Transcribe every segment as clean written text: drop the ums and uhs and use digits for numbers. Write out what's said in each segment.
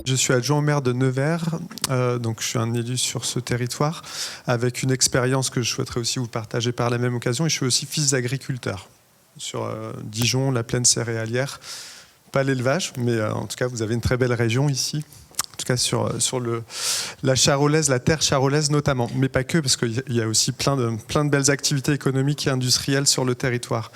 Je suis adjoint au maire de Nevers, donc je suis un élu sur ce territoire, avec une expérience que je souhaiterais aussi vous partager par la même occasion. Et je suis aussi fils d'agriculteur sur Dijon, la plaine céréalière. Pas l'élevage, mais en tout cas, vous avez une très belle région ici. En tout cas, sur la Charolaise, la terre charolaise notamment. Mais pas que, parce qu'il y a aussi plein de belles activités économiques et industrielles sur le territoire.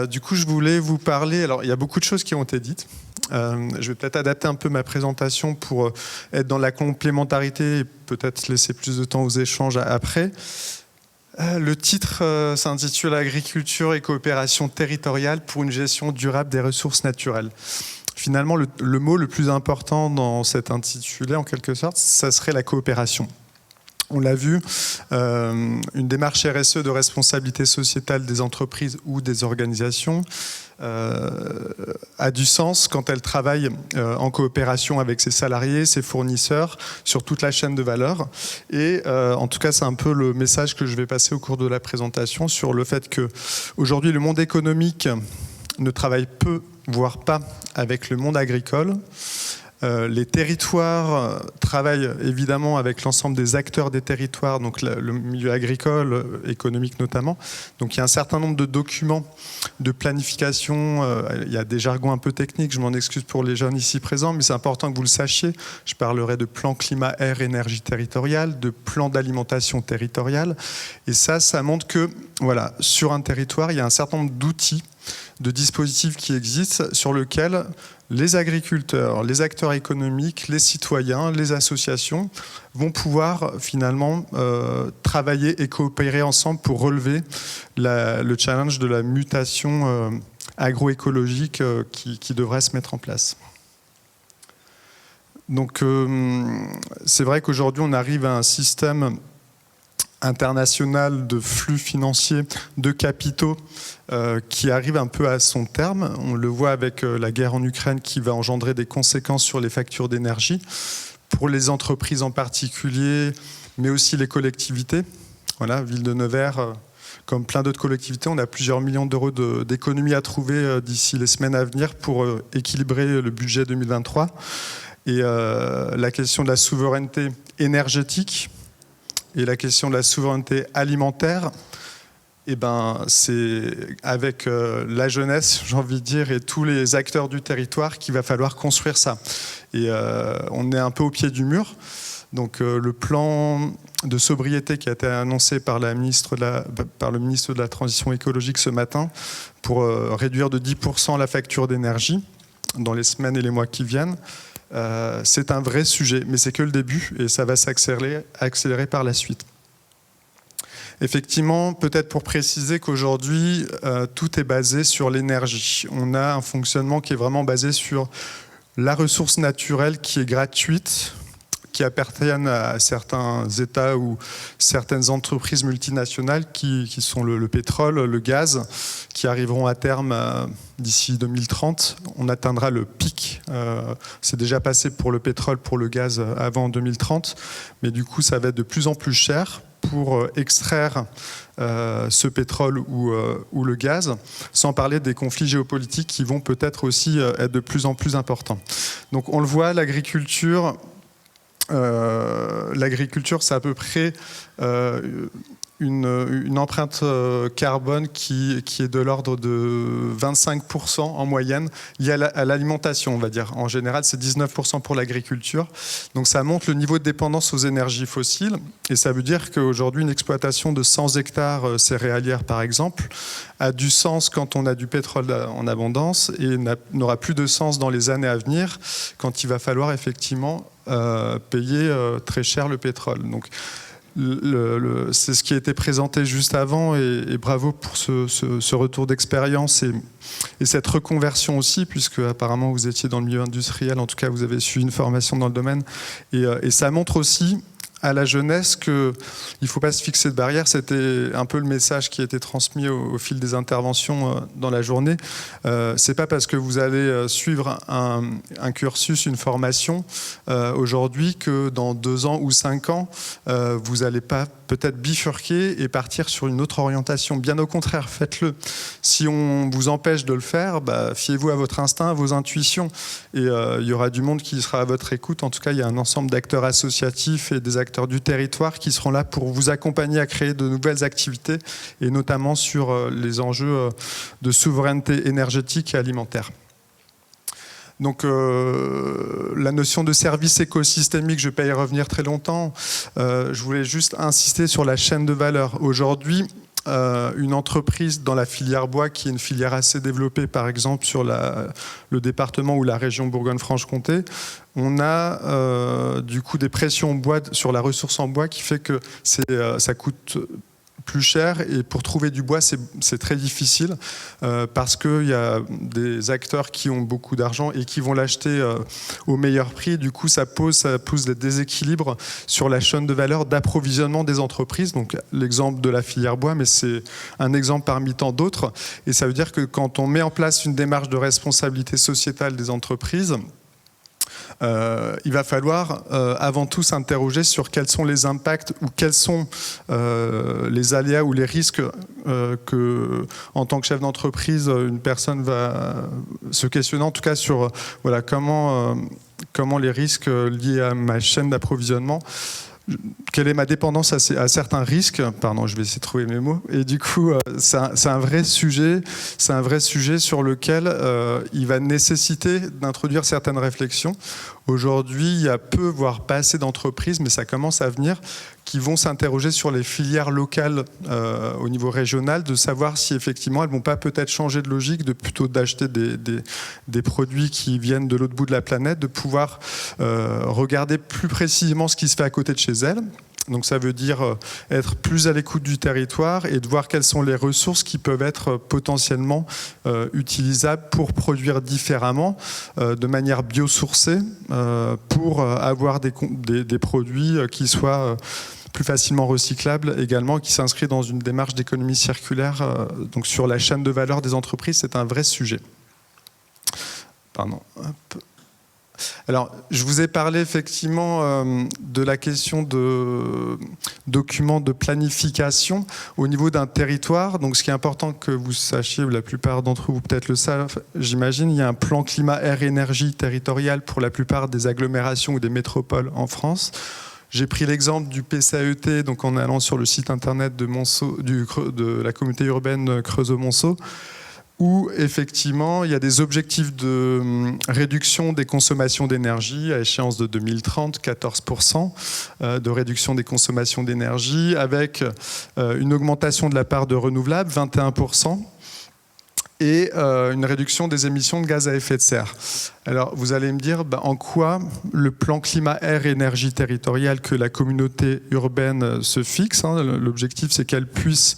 Du coup, je voulais vous parler... Alors, il y a beaucoup de choses qui ont été dites. Je vais peut-être adapter un peu ma présentation pour être dans la complémentarité et peut-être laisser plus de temps aux échanges après. Le titre s'intitule « Agriculture et coopération territoriale pour une gestion durable des ressources naturelles ». Finalement, le mot le plus important dans cet intitulé, en quelque sorte, ça serait la coopération. On l'a vu, une démarche RSE de responsabilité sociétale des entreprises ou des organisations a du sens quand elle travaille en coopération avec ses salariés, ses fournisseurs, sur toute la chaîne de valeur. Et en tout cas, c'est un peu le message que je vais passer au cours de la présentation sur le fait qu'aujourd'hui, le monde économique ne travaille peu, voire pas, avec le monde agricole. Les territoires travaillent évidemment avec l'ensemble des acteurs des territoires, donc le milieu agricole, économique notamment. Donc il y a un certain nombre de documents de planification, il y a des jargons un peu techniques, je m'en excuse pour les jeunes ici présents, mais c'est important que vous le sachiez. Je parlerai de plan climat, air, énergie territoriale, de plan d'alimentation territoriale. Et ça montre que voilà, sur un territoire, il y a un certain nombre d'outils, de dispositifs qui existent sur lesquels les agriculteurs, les acteurs économiques, les citoyens, les associations vont pouvoir finalement travailler et coopérer ensemble pour relever le challenge de la mutation agroécologique qui devrait se mettre en place. Donc c'est vrai qu'aujourd'hui on arrive à un système international de flux financiers, de capitaux qui arrive un peu à son terme. On le voit avec la guerre en Ukraine qui va engendrer des conséquences sur les factures d'énergie, pour les entreprises en particulier, mais aussi les collectivités. Voilà, Ville de Nevers, comme plein d'autres collectivités, on a plusieurs millions d'euros d'économies à trouver d'ici les semaines à venir pour équilibrer le budget 2023. Et la question de la souveraineté énergétique, et la question de la souveraineté alimentaire, eh ben, c'est avec la jeunesse, j'ai envie de dire, et tous les acteurs du territoire qu'il va falloir construire ça. Et on est un peu au pied du mur. Donc le plan de sobriété qui a été annoncé par le ministre de la Transition écologique ce matin pour réduire de 10% la facture d'énergie dans les semaines et les mois qui viennent, c'est un vrai sujet, mais c'est que le début et ça va accélérer par la suite. Effectivement, peut-être pour préciser qu'aujourd'hui, tout est basé sur l'énergie. On a un fonctionnement qui est vraiment basé sur la ressource naturelle qui est gratuite, qui appartiennent à certains États ou certaines entreprises multinationales qui sont le pétrole, le gaz, qui arriveront à terme d'ici 2030. On atteindra le pic. C'est déjà passé pour le pétrole, pour le gaz avant 2030. Mais du coup, ça va être de plus en plus cher pour extraire ce pétrole ou le gaz, sans parler des conflits géopolitiques qui vont peut-être aussi être de plus en plus importants. Donc on le voit, l'agriculture, c'est à peu près une empreinte carbone qui est de l'ordre de 25% en moyenne liée à l'alimentation, on va dire. En général, c'est 19% pour l'agriculture. Donc ça montre le niveau de dépendance aux énergies fossiles. Et ça veut dire qu'aujourd'hui, une exploitation de 100 hectares céréalières, par exemple, a du sens quand on a du pétrole en abondance et n'aura plus de sens dans les années à venir quand il va falloir effectivement payer très cher le pétrole. Donc, c'est ce qui a été présenté juste avant et bravo pour ce retour d'expérience et cette reconversion aussi, puisque apparemment vous étiez dans le milieu industriel, en tout cas vous avez suivi une formation dans le domaine et ça montre aussi à la jeunesse qu'il ne faut pas se fixer de barrières. C'était un peu le message qui a été transmis au fil des interventions dans la journée. C'est pas parce que vous allez suivre un cursus, une formation aujourd'hui que dans 2 ans ou 5 ans, vous n'allez pas peut-être bifurquer et partir sur une autre orientation. Bien au contraire, faites-le. Si on vous empêche de le faire, fiez-vous à votre instinct, à vos intuitions. Et il y aura du monde qui sera à votre écoute. En tout cas, il y a un ensemble d'acteurs associatifs et des acteurs du territoire qui seront là pour vous accompagner à créer de nouvelles activités, et notamment sur les enjeux de souveraineté énergétique et alimentaire. Donc la notion de service écosystémique, je ne vais pas y revenir très longtemps. Je voulais juste insister sur la chaîne de valeur. Aujourd'hui, une entreprise dans la filière bois, qui est une filière assez développée, par exemple sur le département ou la région Bourgogne-Franche-Comté, on a du coup des pressions bois sur la ressource en bois qui fait que ça coûte plus cher, et pour trouver du bois c'est très difficile parce qu'il y a des acteurs qui ont beaucoup d'argent et qui vont l'acheter au meilleur prix. Du coup ça pousse des déséquilibres sur la chaîne de valeur d'approvisionnement des entreprises. Donc l'exemple de la filière bois, mais c'est un exemple parmi tant d'autres, et ça veut dire que quand on met en place une démarche de responsabilité sociétale des entreprises, il va falloir avant tout s'interroger sur quels sont les impacts ou quels sont les aléas ou les risques que, en tant que chef d'entreprise, une personne va se questionner, en tout cas sur comment les risques liés à ma chaîne d'approvisionnement, quelle est ma dépendance à certains risques, pardon, je vais essayer de trouver mes mots, et du coup c'est un vrai sujet sur lequel il va nécessiter d'introduire certaines réflexions. Aujourd'hui, il y a peu, voire pas assez d'entreprises, mais ça commence à venir, qui vont s'interroger sur les filières locales au niveau régional, de savoir si effectivement elles ne vont pas peut-être changer de logique, de plutôt d'acheter des produits qui viennent de l'autre bout de la planète, de pouvoir regarder plus précisément ce qui se fait à côté de chez elles. Donc ça veut dire être plus à l'écoute du territoire et de voir quelles sont les ressources qui peuvent être potentiellement utilisables pour produire différemment, de manière biosourcée, pour avoir des produits qui soient plus facilement recyclables également, qui s'inscrivent dans une démarche d'économie circulaire. Donc sur la chaîne de valeur des entreprises, c'est un vrai sujet. Pardon. Hop. Alors, je vous ai parlé effectivement de la question de documents de planification au niveau d'un territoire. Donc, ce qui est important que vous sachiez, la plupart d'entre vous peut-être le savent, j'imagine, il y a un plan climat-air-énergie territorial pour la plupart des agglomérations ou des métropoles en France. J'ai pris l'exemple du PCAET, donc en allant sur le site internet de la communauté urbaine Creusot-Monceau, où effectivement il y a des objectifs de réduction des consommations d'énergie à échéance de 2030, 14% de réduction des consommations d'énergie, avec une augmentation de la part de renouvelables, 21%, et une réduction des émissions de gaz à effet de serre. Alors vous allez me dire en quoi le plan climat-air-énergie territorial que la communauté urbaine se fixe, l'objectif c'est qu'elle puisse,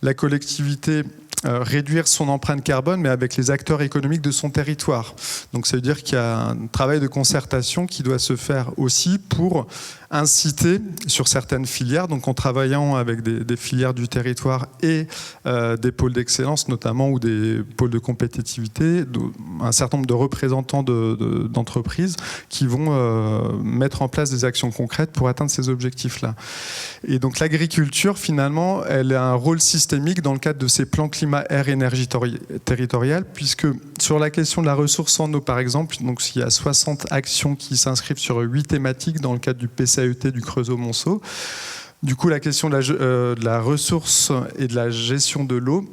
la collectivité, réduire son empreinte carbone, mais avec les acteurs économiques de son territoire. Donc ça veut dire qu'il y a un travail de concertation qui doit se faire aussi pour inciter sur certaines filières, donc en travaillant avec des filières du territoire et des pôles d'excellence notamment, ou des pôles de compétitivité, un certain nombre de représentants d'entreprises qui vont mettre en place des actions concrètes pour atteindre ces objectifs-là. Et donc l'agriculture, finalement, elle a un rôle systémique dans le cadre de ces plans climat-air-énergie territorial, puisque sur la question de la ressource en eau, par exemple, donc il y a 60 actions qui s'inscrivent sur 8 thématiques dans le cadre du PCAET du Creusot-Monceau. Du coup, la question de la ressource et de la gestion de l'eau,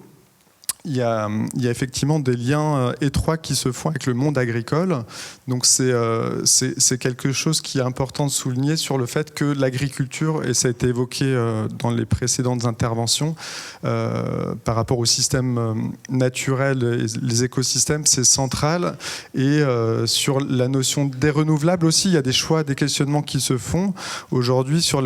il y a effectivement des liens étroits qui se font avec le monde agricole. Donc c'est quelque chose qui est important de souligner sur le fait que l'agriculture, et ça a été évoqué dans les précédentes interventions, par rapport au système naturel et les écosystèmes, c'est central. Et sur la notion des renouvelables aussi, il y a des choix, des questionnements qui se font aujourd'hui sur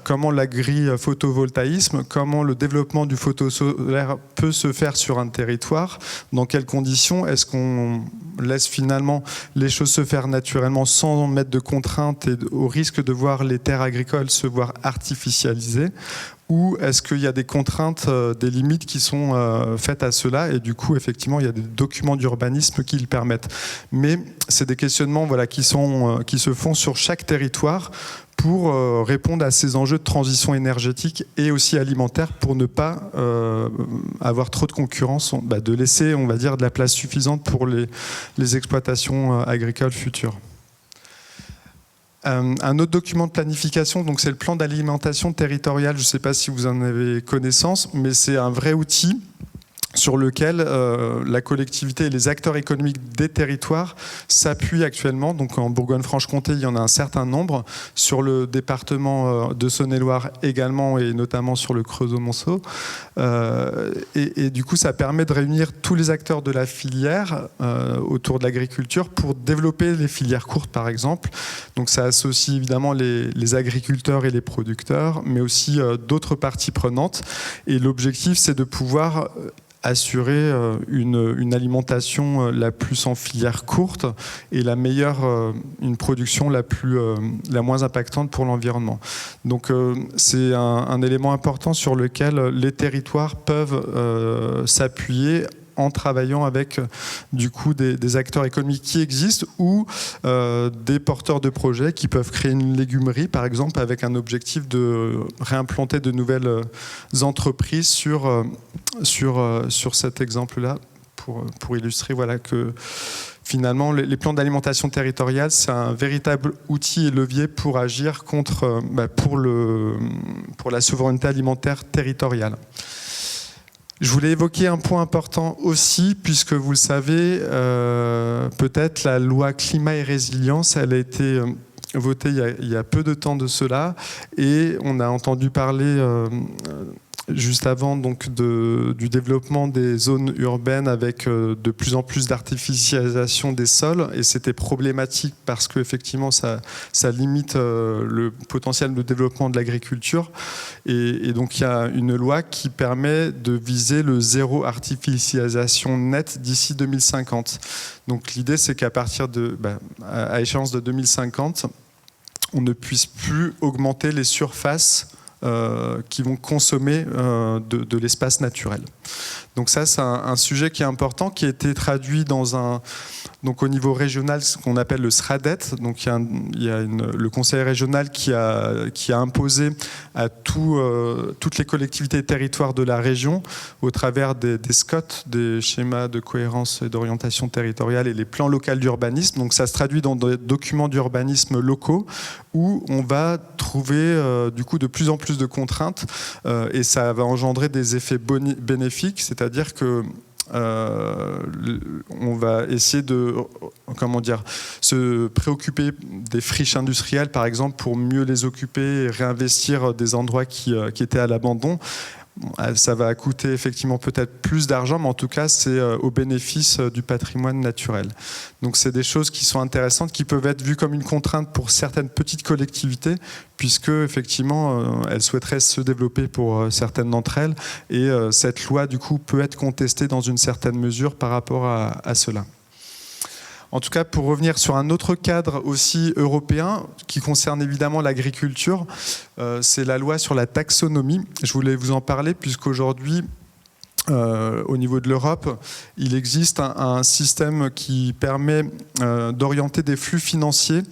comment l'agri-photovoltaïsme, comment le développement du photosolaire peut se faire sur un territoire, dans quelles conditions est-ce qu'on laisse finalement les choses se faire naturellement sans mettre de contraintes et au risque de voir les terres agricoles se voir artificialisées, ou est-ce qu'il y a des contraintes, des limites qui sont faites à cela, et du coup effectivement il y a des documents d'urbanisme qui le permettent. Mais c'est des questionnements qui se font sur chaque territoire pour répondre à ces enjeux de transition énergétique et aussi alimentaire, pour ne pas avoir trop de concurrence, de laisser, on va dire, de la place suffisante pour les exploitations agricoles futures. Un autre document de planification, donc c'est le plan d'alimentation territoriale. Je ne sais pas si vous en avez connaissance, mais c'est un vrai outil sur lequel la collectivité et les acteurs économiques des territoires s'appuient actuellement. Donc en Bourgogne-Franche-Comté, il y en a un certain nombre. Sur le département de Saône-et-Loire également, et notamment sur le Creusot-Monceau. Et du coup, ça permet de réunir tous les acteurs de la filière autour de l'agriculture pour développer les filières courtes, par exemple. Donc ça associe évidemment les agriculteurs et les producteurs, mais aussi d'autres parties prenantes. Et l'objectif, c'est de pouvoir assurer une alimentation la plus en filière courte et la meilleure, une production la moins impactante pour l'environnement. Donc c'est un élément important sur lequel les territoires peuvent s'appuyer en travaillant avec du coup des acteurs économiques qui existent ou des porteurs de projets qui peuvent créer une légumerie par exemple avec un objectif de réimplanter de nouvelles entreprises sur cet exemple-là pour illustrer que finalement les plans d'alimentation territoriale c'est un véritable outil et levier pour agir pour la souveraineté alimentaire territoriale. Je voulais évoquer un point important aussi, puisque vous le savez, peut-être la loi climat et résilience, elle a été votée il y a peu de temps de cela, et on a entendu parler juste avant du développement des zones urbaines avec de plus en plus d'artificialisation des sols, et c'était problématique parce qu'effectivement ça limite le potentiel de développement de l'agriculture, et donc il y a une loi qui permet de viser le zéro artificialisation nette d'ici 2050. Donc l'idée c'est qu'à partir à échéance de 2050, on ne puisse plus augmenter les surfaces qui vont consommer de l'espace naturel. Donc ça, c'est un sujet qui est important, qui a été traduit au niveau régional, ce qu'on appelle le SRADET. Donc il y a le conseil régional qui a imposé à toutes les collectivités et territoires de la région, au travers des SCOT, des schémas de cohérence et d'orientation territoriale, et les plans locaux d'urbanisme. Donc ça se traduit dans des documents d'urbanisme locaux où on va trouver du coup de plus en plus de contraintes et ça va engendrer des effets bénéfiques, c'est-à-dire que on va essayer de se préoccuper des friches industrielles par exemple pour mieux les occuper et réinvestir des endroits qui étaient à l'abandon. Ça va coûter effectivement peut-être plus d'argent, mais en tout cas c'est au bénéfice du patrimoine naturel. Donc c'est des choses qui sont intéressantes, qui peuvent être vues comme une contrainte pour certaines petites collectivités, puisque effectivement elles souhaiteraient se développer pour certaines d'entre elles, et cette loi du coup peut être contestée dans une certaine mesure par rapport à cela. En tout cas, pour revenir sur un autre cadre aussi européen qui concerne évidemment l'agriculture, c'est la loi sur la taxonomie. Je voulais vous en parler puisqu'aujourd'hui, au niveau de l'Europe, il existe un système qui permet d'orienter des flux financiers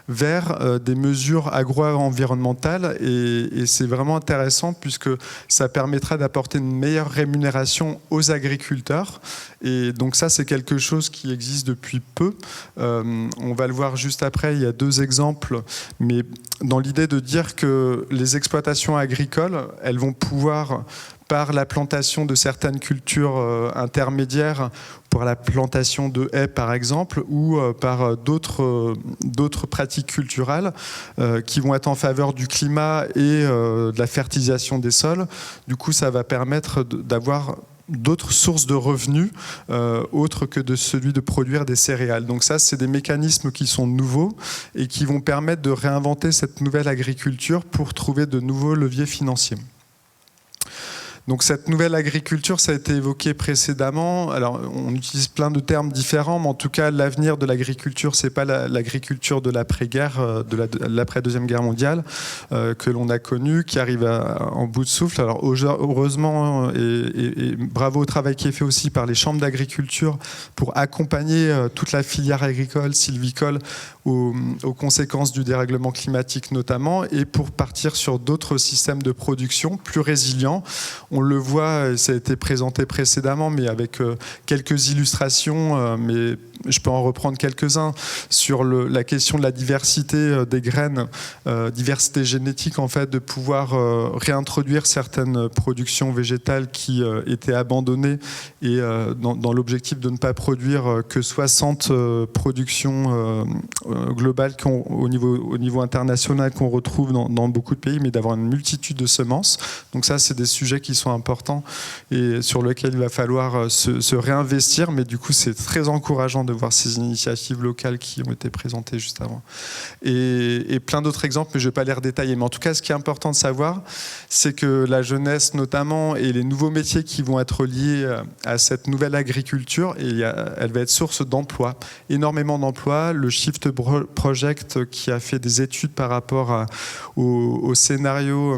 vers des mesures agro-environnementales, et c'est vraiment intéressant puisque ça permettra d'apporter une meilleure rémunération aux agriculteurs, et donc ça c'est quelque chose qui existe depuis peu. On va le voir juste après, il y a deux exemples, mais dans l'idée de dire que les exploitations agricoles, elles vont pouvoir, par la plantation de certaines cultures intermédiaires, pour la plantation de haies par exemple, ou par d'autres pratiques culturelles qui vont être en faveur du climat et de la fertilisation des sols. Du coup, ça va permettre d'avoir d'autres sources de revenus autres que de celui de produire des céréales. Donc ça, c'est des mécanismes qui sont nouveaux et qui vont permettre de réinventer cette nouvelle agriculture pour trouver de nouveaux leviers financiers. Donc cette nouvelle agriculture, ça a été évoqué précédemment. Alors on utilise plein de termes différents, mais en tout cas l'avenir de l'agriculture, c'est pas l'agriculture de l'après-guerre, de l'après-deuxième guerre mondiale que l'on a connue, qui arrive en bout de souffle. Alors heureusement et bravo au travail qui est fait aussi par les chambres d'agriculture pour accompagner toute la filière agricole, sylvicole aux conséquences du dérèglement climatique notamment, et pour partir sur d'autres systèmes de production plus résilients. On le voit, ça a été présenté précédemment, mais avec quelques illustrations, mais je peux en reprendre quelques-uns sur la question de la diversité des graines, diversité génétique en fait, de pouvoir réintroduire certaines productions végétales qui étaient abandonnées et dans l'objectif de ne pas produire que 60 productions globales au niveau international qu'on retrouve dans beaucoup de pays, mais d'avoir une multitude de semences. Donc ça, c'est des sujets qui sont importants et sur lesquels il va falloir se réinvestir, mais du coup, c'est très encourageant de voir ces initiatives locales qui ont été présentées juste avant. Et plein d'autres exemples, mais je ne vais pas les redétailler. Mais en tout cas, ce qui est important de savoir, c'est que la jeunesse notamment et les nouveaux métiers qui vont être liés à cette nouvelle agriculture, elle va être source d'emplois, énormément d'emplois. Le Shift Project qui a fait des études par rapport au scénario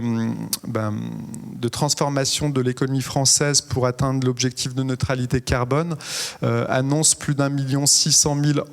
de transformation de l'économie française pour atteindre l'objectif de neutralité carbone, annonce plus d'1,6 million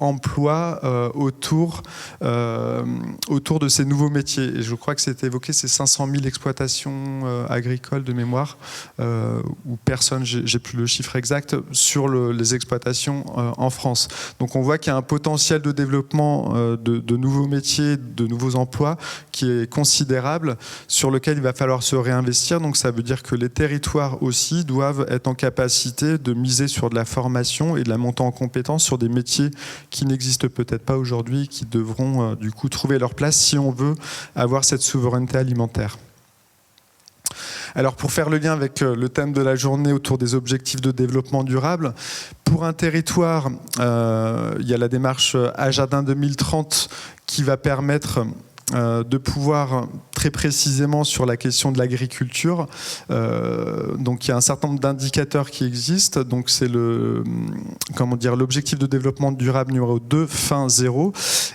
emplois autour de ces nouveaux métiers. Et je crois que c'était évoqué, c'est 500 000 exploitations agricoles de mémoire, ou personnes, j'ai plus le chiffre exact, sur les exploitations en France. Donc on voit qu'il y a un potentiel de développement de nouveaux métiers, de nouveaux emplois qui est considérable, sur lequel il va falloir se réinvestir. Donc ça veut dire que les territoires aussi doivent être en capacité de miser sur de la formation et de la montée en compétences sur des métiers qui n'existent peut-être pas aujourd'hui, qui devront du coup trouver leur place si on veut avoir cette souveraineté alimentaire. Alors pour faire le lien avec le thème de la journée autour des objectifs de développement durable, pour un territoire, il y a la démarche Ajadin 2030 qui va permettre de pouvoir très précisément sur la question de l'agriculture. Donc il y a un certain nombre d'indicateurs qui existent. Donc c'est l'objectif de développement durable numéro 2, fin 0.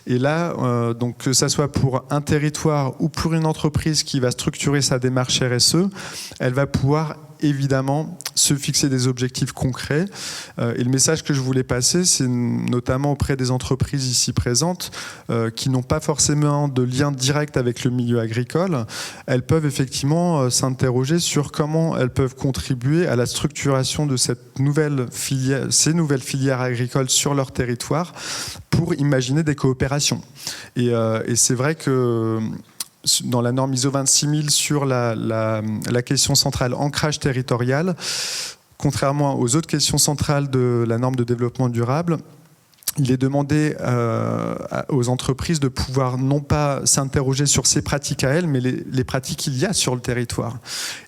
Et là, donc que ça soit pour un territoire ou pour une entreprise qui va structurer sa démarche RSE, elle va pouvoir évidemment se fixer des objectifs concrets. Et le message que je voulais passer, c'est notamment auprès des entreprises ici présentes qui n'ont pas forcément de lien direct avec le milieu agricole. Elles peuvent effectivement s'interroger sur comment elles peuvent contribuer à la structuration de ces nouvelles filières agricoles sur leur territoire pour imaginer des coopérations. Et c'est vrai que dans la norme ISO 26000 sur la question centrale ancrage territorial, contrairement aux autres questions centrales de la norme de développement durable, il est demandé aux entreprises de pouvoir non pas s'interroger sur ces pratiques à elles, mais les pratiques qu'il y a sur le territoire.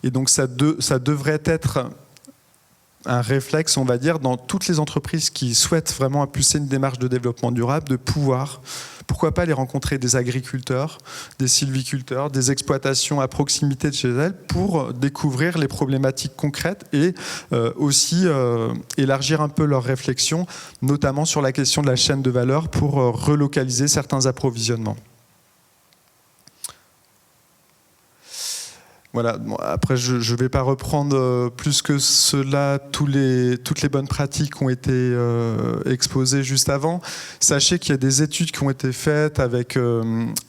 Et donc ça devrait être un réflexe, on va dire, dans toutes les entreprises qui souhaitent vraiment impulser une démarche de développement durable, de pouvoir, pourquoi pas, aller rencontrer des agriculteurs, des sylviculteurs, des exploitations à proximité de chez elles pour découvrir les problématiques concrètes et aussi élargir un peu leurs réflexions, notamment sur la question de la chaîne de valeur pour relocaliser certains approvisionnements. Voilà. Bon, après, je ne vais pas reprendre plus que cela toutes les bonnes pratiques ont été exposées juste avant. Sachez qu'il y a des études qui ont été faites avec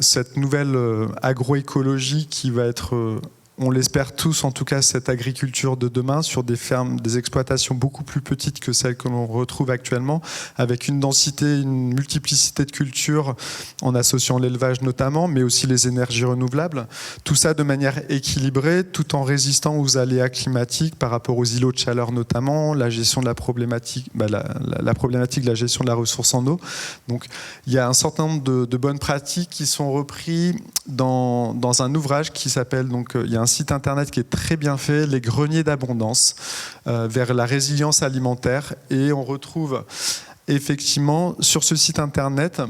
cette nouvelle agroécologie qui va être, on l'espère tous, en tout cas cette agriculture de demain sur des fermes, des exploitations beaucoup plus petites que celles que l'on retrouve actuellement, avec une densité, une multiplicité de cultures en associant l'élevage notamment, mais aussi les énergies renouvelables. Tout ça de manière équilibrée, tout en résistant aux aléas climatiques par rapport aux îlots de chaleur notamment, la gestion de la problématique, la problématique de la gestion de la ressource en eau. Donc il y a un certain nombre de bonnes pratiques qui sont reprises dans un ouvrage qui s'appelle, donc il y a un site internet qui est très bien fait, les greniers d'abondance, vers la résilience alimentaire. Et on retrouve effectivement sur ce site internet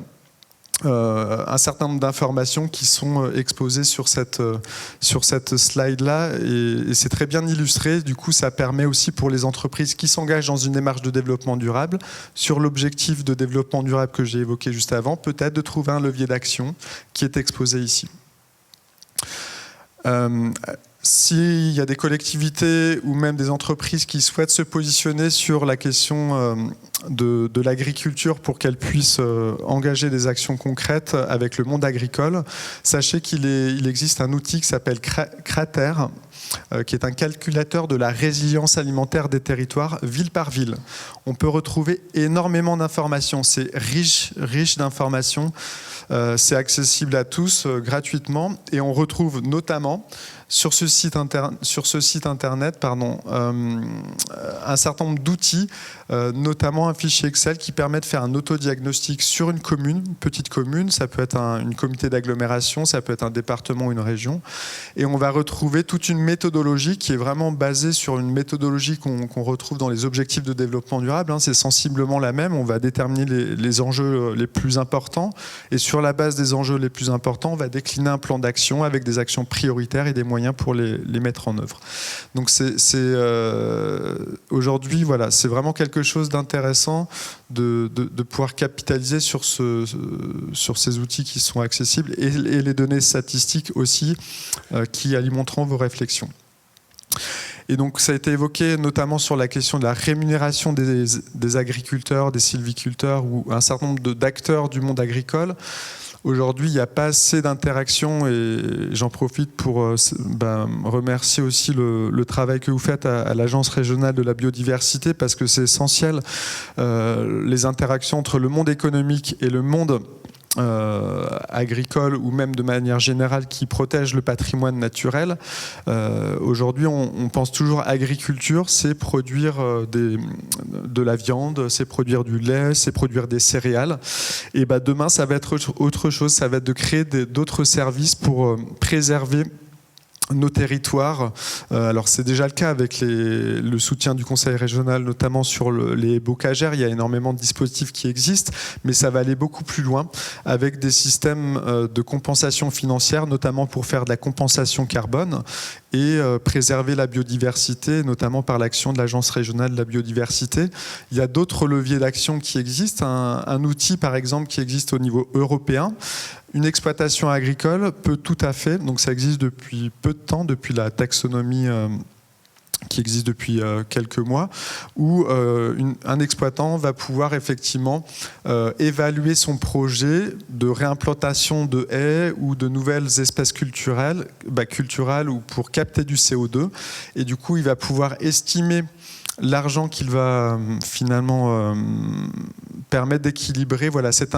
un certain nombre d'informations qui sont exposées sur cette slide-là, et c'est très bien illustré. Du coup, ça permet aussi pour les entreprises qui s'engagent dans une démarche de développement durable, sur l'objectif de développement durable que j'ai évoqué juste avant, peut-être de trouver un levier d'action qui est exposé ici. S'il y a des collectivités ou même des entreprises qui souhaitent se positionner sur la question de l'agriculture pour qu'elles puissent engager des actions concrètes avec le monde agricole, sachez qu'il existe un outil qui s'appelle Crater, qui est un calculateur de la résilience alimentaire des territoires ville par ville. On peut retrouver énormément d'informations, c'est riche d'informations, c'est accessible à tous gratuitement, et on retrouve notamment sur ce site internet un certain nombre d'outils, notamment un fichier Excel qui permet de faire un autodiagnostic sur une commune, une petite commune, ça peut être une communauté d'agglomération, ça peut être un département ou une région, et on va retrouver toute une méthodologie qui est vraiment basée sur une méthodologie qu'on retrouve dans les objectifs de développement durable, c'est sensiblement la même, on va déterminer les enjeux les plus importants, et sur la base des enjeux les plus importants, on va décliner un plan d'action avec des actions prioritaires et des moyens pour les mettre en œuvre. Donc aujourd'hui, voilà, c'est vraiment quelque chose d'intéressant de pouvoir capitaliser sur ces outils qui sont accessibles, et les données statistiques aussi qui alimenteront vos réflexions. Et donc ça a été évoqué notamment sur la question de la rémunération des agriculteurs, des sylviculteurs ou un certain nombre d'acteurs du monde agricole. Aujourd'hui, il n'y a pas assez d'interaction, et j'en profite pour remercier aussi le travail que vous faites à l'Agence régionale de la biodiversité, parce que c'est essentiel, les interactions entre le monde économique et le monde agricole, ou même de manière générale qui protège le patrimoine naturel. Aujourd'hui, on pense toujours agriculture, c'est produire de la viande, c'est produire du lait, c'est produire des céréales. Et demain, ça va être autre chose, ça va être de créer d'autres services pour préserver nos territoires. Alors c'est déjà le cas avec le soutien du Conseil régional, notamment sur les bocagères. Il y a énormément de dispositifs qui existent, mais ça va aller beaucoup plus loin avec des systèmes de compensation financière, notamment pour faire de la compensation carbone et préserver la biodiversité, notamment par l'action de l'Agence régionale de la biodiversité. Il y a d'autres leviers d'action qui existent. Un outil, par exemple, qui existe au niveau européen. Une exploitation agricole peut tout à fait, donc ça existe depuis peu de temps, depuis la taxonomie qui existe depuis quelques mois, où un exploitant va pouvoir effectivement évaluer son projet de réimplantation de haies ou de nouvelles espèces culturelles ou pour capter du CO2, et du coup il va pouvoir estimer l'argent qu'il va finalement permettre d'équilibrer cet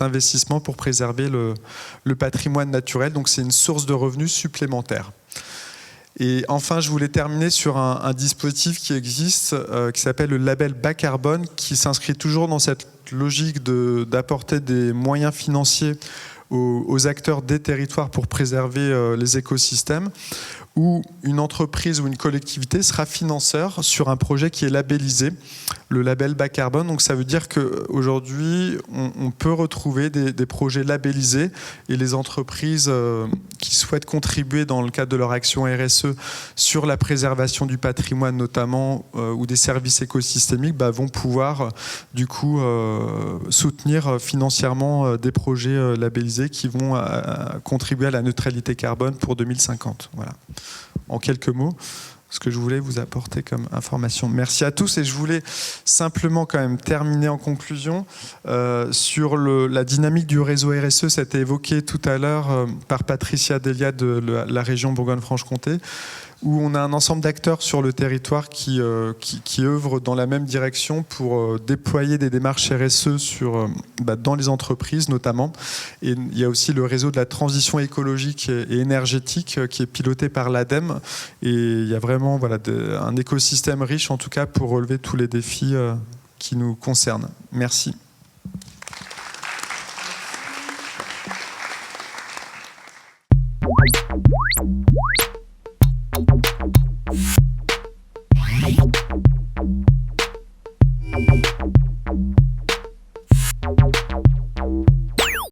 investissement pour préserver le patrimoine naturel. Donc c'est une source de revenus supplémentaire. Et enfin, je voulais terminer sur un dispositif qui existe, qui s'appelle le label bas carbone, qui s'inscrit toujours dans cette logique d'apporter des moyens financiers aux acteurs des territoires pour préserver les écosystèmes, où une entreprise ou une collectivité sera financeur sur un projet qui est labellisé, le label bas carbone. Donc ça veut dire qu'aujourd'hui, on peut retrouver des projets labellisés, et les entreprises qui souhaitent contribuer dans le cadre de leur action RSE sur la préservation du patrimoine notamment, ou des services écosystémiques, vont pouvoir du coup soutenir financièrement des projets labellisés qui vont contribuer à la neutralité carbone pour 2050. Voilà. En quelques mots, ce que je voulais vous apporter comme information. Merci à tous, et je voulais simplement quand même terminer en conclusion sur la dynamique du réseau RSE. Ça a été évoqué tout à l'heure par Patricia Delia de la région Bourgogne-Franche-Comté, où on a un ensemble d'acteurs sur le territoire qui œuvrent dans la même direction pour déployer des démarches RSE dans les entreprises notamment. Et il y a aussi le réseau de la transition écologique et énergétique qui est piloté par l'ADEME. Et il y a vraiment un écosystème riche, en tout cas, pour relever tous les défis qui nous concernent. Merci.